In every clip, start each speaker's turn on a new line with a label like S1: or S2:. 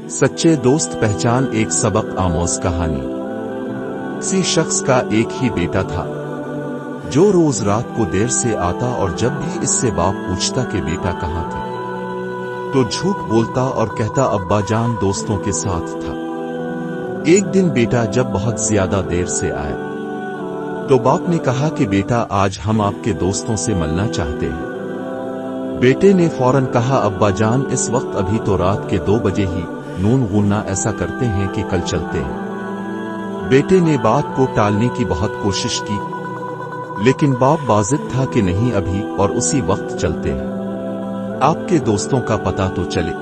S1: सच्चे दोस्त पहचान। एक सबक आमोज कहानी। किसी शख्स का एक ही बेटा था जो रोज रात को देर से आता और जब भी इससे बाप पूछता कि बेटा कहाँ थे तो झूठ बोलता और कहता अब्बा जान दोस्तों के साथ था। एक दिन बेटा जब बहुत ज्यादा देर से आया तो बाप ने कहा कि बेटा आज हम आपके दोस्तों से मिलना चाहते हैं। बेटे ने फौरन कहा अब्बा जान इस वक्त अभी तो रात के 2 बजे ही नून गुन्ना ऐसा करते हैं कि कल चलते हैं। बेटे ने बात को टालने की बहुत कोशिश की लेकिन बाप बाजिद था कि नहीं अभी और उसी वक्त चलते हैं, आपके दोस्तों का पता तो चले।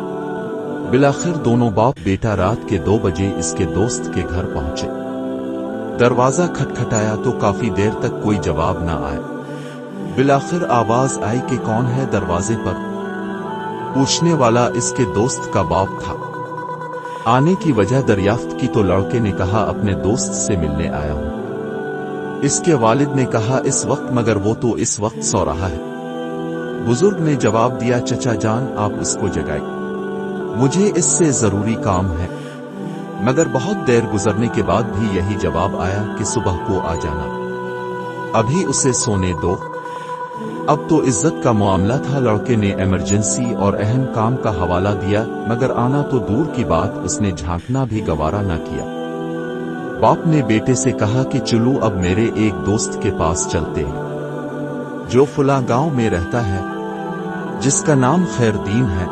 S1: बिलाखिर दोनों बाप बेटा रात के 2 बजे इसके दोस्त के घर पहुंचे। दरवाजा खटखटाया तो काफी देर तक कोई जवाब न आया। बिलाखिर आवाज आई कि कौन है दरवाजे पर। पूछने वाला इसके दोस्त का बाप था। आने की वजह दरियाफ्त की तो लड़के ने कहा अपने दोस्त से मिलने आया हूं। इसके वालिद ने कहा इस वक्त, मगर वो तो इस वक्त सो रहा है। बुजुर्ग ने जवाब दिया चचा जान आप इसको जगाइए, मुझे इससे जरूरी काम है। मगर बहुत देर गुजरने के बाद भी यही जवाब आया कि सुबह को आ जाना, अभी उसे सोने दो। अब तो इज्जत का मामला था। लड़के ने इमरजेंसी और अहम काम का हवाला दिया मगर आना तो दूर की बात उसने झांकना भी गवारा न किया। बाप ने बेटे से कहा कि चलो अब मेरे एक दोस्त के पास चलते हैं जो फुला गांव में रहता है जिसका नाम खैरदीन है।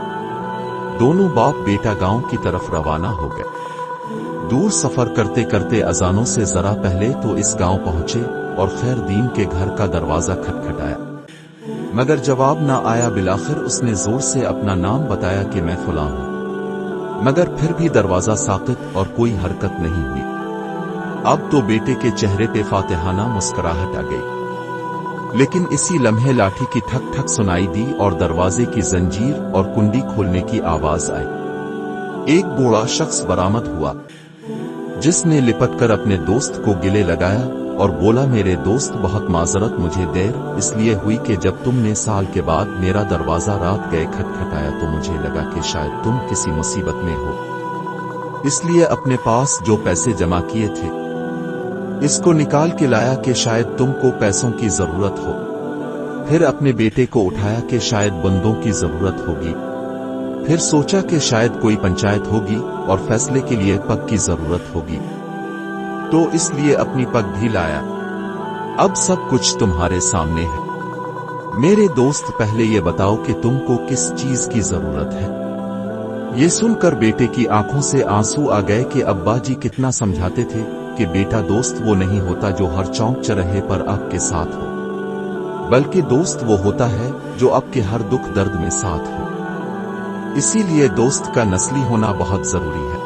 S1: दोनों बाप बेटा गांव की तरफ रवाना हो गए। दूर सफर करते करते अजानों से जरा पहले तो इस गांव पहुंचे और खैरदीन के घर का दरवाजा खटखटाया मगर जवाब न आया। बिलाखिर उसने जोर से अपना नाम बताया कि मैं फुला हूं, मगर फिर भी दरवाजा साकित और कोई हरकत नहीं हुई। अब तो बेटे के चेहरे पे फातिहाना मुस्कुराहट आ गई लेकिन इसी लम्हे लाठी की ठक ठक सुनाई दी और दरवाजे की जंजीर और कुंडी खोलने की आवाज आई। एक बूढ़ा शख्स बरामद हुआ जिसने लिपटकर अपने दोस्त को गिले लगाया और बोला मेरे दोस्त बहुत माजरत, मुझे देर इसलिए हुई कि जब तुमने साल के बाद मेरा दरवाजा रात गए खटखटाया तो मुझे लगा कि शायद तुम किसी मुसीबत में हो, इसलिए अपने पास जो पैसे जमा किए थे इसको निकाल के लाया कि शायद तुमको पैसों की जरूरत हो। फिर अपने बेटे को उठाया कि शायद बंदों की जरूरत होगी। फिर सोचा कि शायद कोई पंचायत होगी और फैसले के लिए पग की जरूरत होगी तो इसलिए अपनी पग भी लाया। अब सब कुछ तुम्हारे सामने है। मेरे दोस्त पहले ये बताओ कि तुमको किस चीज की जरूरत है। ये सुनकर बेटे की आंखों से आंसू आ गए कि अब्बा जी कितना समझाते थे कि बेटा दोस्त वो नहीं होता जो हर चौक चौराहे पर आपके साथ हो, बल्कि दोस्त वो होता है जो आपके हर दुख दर्द में साथ हो। इसीलिए दोस्त का नस्ली होना बहुत जरूरी है।